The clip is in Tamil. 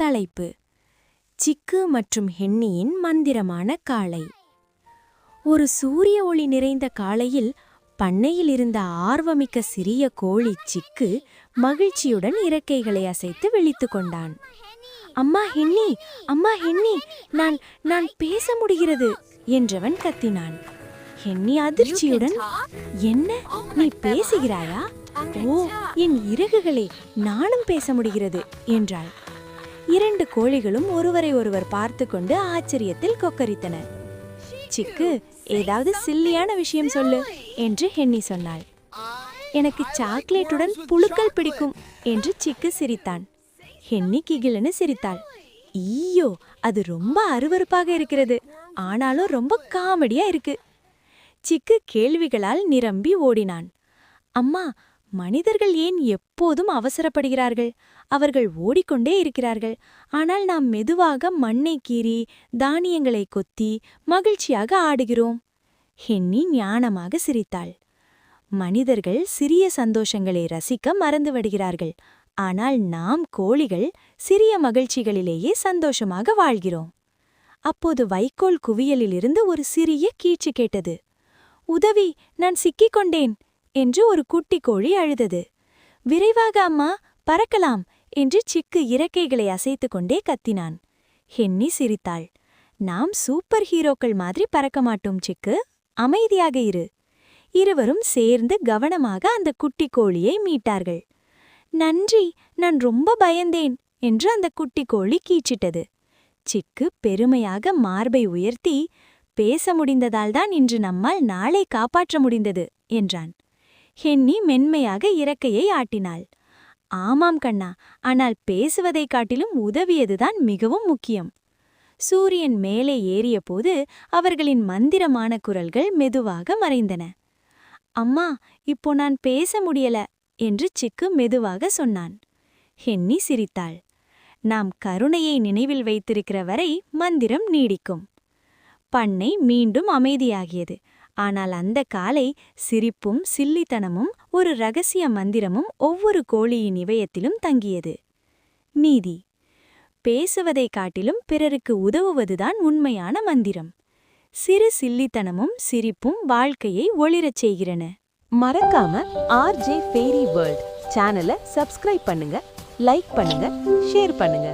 தலைப்பு: சிக்கு மற்றும் ஹென்னியின் மந்திரமான காளை. ஒரு சூரிய ஒளி நிறைந்த காலையில் பண்ணையில் இருந்த ஆர்வமிக்க சிறிய கோழி சிக்கு மகிழ்ச்சியுடன் இறக்கைகளை அசைத்து விழித்துக் கொண்டான். அம்மா ஹென்னி, அம்மா ஹென்னி, நான் நான் பேச முடிகிறது என்றவன் கத்தினான். ஹென்னி அதிர்ச்சியுடன், என்ன, நீ பேசுகிறாயா? ஓ, என் இறகுகளே, நானும் பேச முடிகிறது என்றாள். இரண்டு கோழிகளும் ஒருவரை ஒருவர் பார்த்து கொண்டு ஆச்சரியத்தில் கொக்கரித்தன. சிக்கு, ஏதாவது சில்லியான விஷயம் சொல்லு என்று ஹென்னி சொன்னாள். எனக்கு சாக்லேட்டுடன் புழுக்கள் பிடிக்கும் என்று சிக்கு சிரித்தான். ஹென்னி கிகிலன்னு சிரித்தாள். ஈயோ, அது ரொம்ப அருவருப்பாக இருக்கிறது, ஆனாலும் ரொம்ப காமெடியா இருக்கு. சிக்கு கேள்விகளால் நிரம்பி ஓடினான். அம்மா, மனிதர்கள் ஏன் எப்போதும் அவசரப்படுகிறார்கள்? அவர்கள் ஓடிக்கொண்டே இருக்கிறார்கள். ஆனால் நாம் மெதுவாக மண்ணை கீறி தானியங்களை கொத்தி மகிழ்ச்சியாக ஆடுகிறோம். ஹென்னி ஞானமாக சிரித்தாள். மனிதர்கள் சிறிய சந்தோஷங்களை ரசிக்க மறந்துவிடுகிறார்கள். ஆனால் நாம் கோழிகள் சிறிய மகிழ்ச்சிகளிலேயே சந்தோஷமாக வாழ்கிறோம். அப்போது வைக்கோல் குவியலிலிருந்து ஒரு சிறிய கீச்சு கேட்டது. உதவி, நான் சிக்கிக் கொண்டேன் என்று ஒரு குட்டி கோழி அழுதது. விரைவாக அம்மா, பறக்கலாம் என்று சிக்கு இறக்கைகளை அசைத்து கொண்டே கத்தினான். ஹென்னி சிரித்தாள். நாம் சூப்பர் ஹீரோக்கள் மாதிரி பறக்க மாட்டோம் சிக்கு, அமைதியாக இரு. இருவரும் சேர்ந்து கவனமாக அந்த குட்டி கோழியை மீட்டார்கள். நன்றி, நான் ரொம்ப பயந்தேன் என்று அந்த குட்டி கோழி கீச்சிட்டது. சிக்கு பெருமையாக மார்பை உயர்த்தி, பேச முடிந்ததால்தான் இன்று நம்மால் நாளை காப்பாற்ற முடிந்தது என்றான். ஹென்னி மென்மையாக இறக்கையை ஆட்டினாள். ஆமாம் கண்ணா, ஆனால் பேசுவதைக் காட்டிலும் உதவியதுதான் மிகவும் முக்கியம். சூரியன் மேலே ஏறியபோது அவர்களின் மந்திரமான குரல்கள் மெதுவாக மறைந்தன. அம்மா, இப்போ நான் பேச முடியல என்று சிக்கு மெதுவாக சொன்னான். ஹென்னி சிரித்தாள். நாம் கருணையை நினைவில் வைத்திருக்கிற வரை மந்திரம் நீடிக்கும். பண்ணை மீண்டும் அமைதியாகியது. ஆனால் அந்த காலை சிரிப்பும் சில்லித்தனமும் ஒரு இரகசிய மந்திரமும் ஒவ்வொரு கோழியின் இதயத்திலும் தங்கியது. நீதி: பேசுவதைக் காட்டிலும் பிறருக்கு உதவுவதுதான் உண்மையான மந்திரம். சிறு சில்லித்தனமும் சிரிப்பும் வாழ்க்கையை ஒளிரச் செய்கிறன. மறக்காம RJ Fairy World சேனலை சப்ஸ்கிரைப் பண்ணுங்க, லைக் பண்ணுங்க, ஷேர் பண்ணுங்க.